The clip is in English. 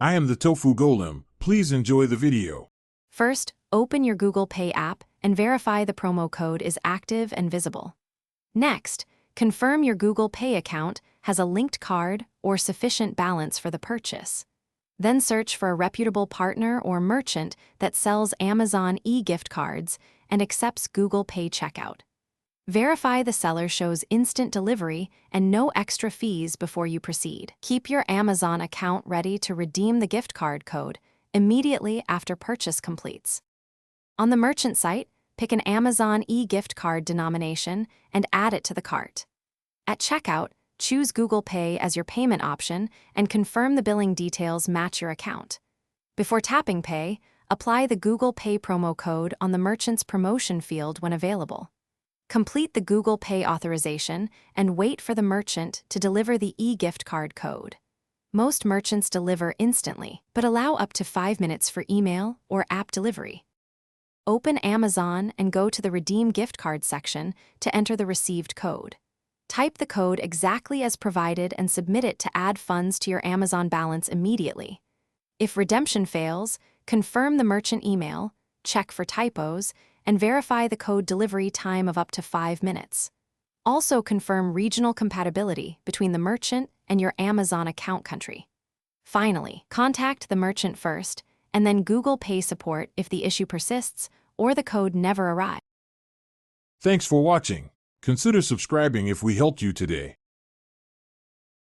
I am the Tofu Golem. Please enjoy the video. First, open your Google Pay app and verify the promo code is active and visible. Next, confirm your Google Pay account has a linked card or sufficient balance for the purchase. Then search for a reputable partner or merchant that sells Amazon e-gift cards and accepts Google Pay checkout. Verify the seller shows instant delivery and no extra fees before you proceed. Keep your Amazon account ready to redeem the gift card code immediately after purchase completes. On the merchant site, pick an Amazon e-gift card denomination and add it to the cart. At checkout, choose Google Pay as your payment option and confirm the billing details match your account. Before tapping Pay, apply the Google Pay promo code on the merchant's promotion field when available. Complete the Google Pay authorization and wait for the merchant to deliver the e-gift card code. Most merchants deliver instantly, but allow up to 5 minutes for email or app delivery. Open Amazon and go to the Redeem Gift Card section to enter the received code. Type the code exactly as provided and submit it to add funds to your Amazon balance immediately. If redemption fails, confirm the merchant email, check for typos, and verify the code delivery time of up to 5 minutes. Also confirm regional compatibility between the merchant and your Amazon account country. Finally, contact the merchant first, and then Google Pay support if the issue persists or the code never arrives. Thanks for watching. Consider subscribing if we helped you today.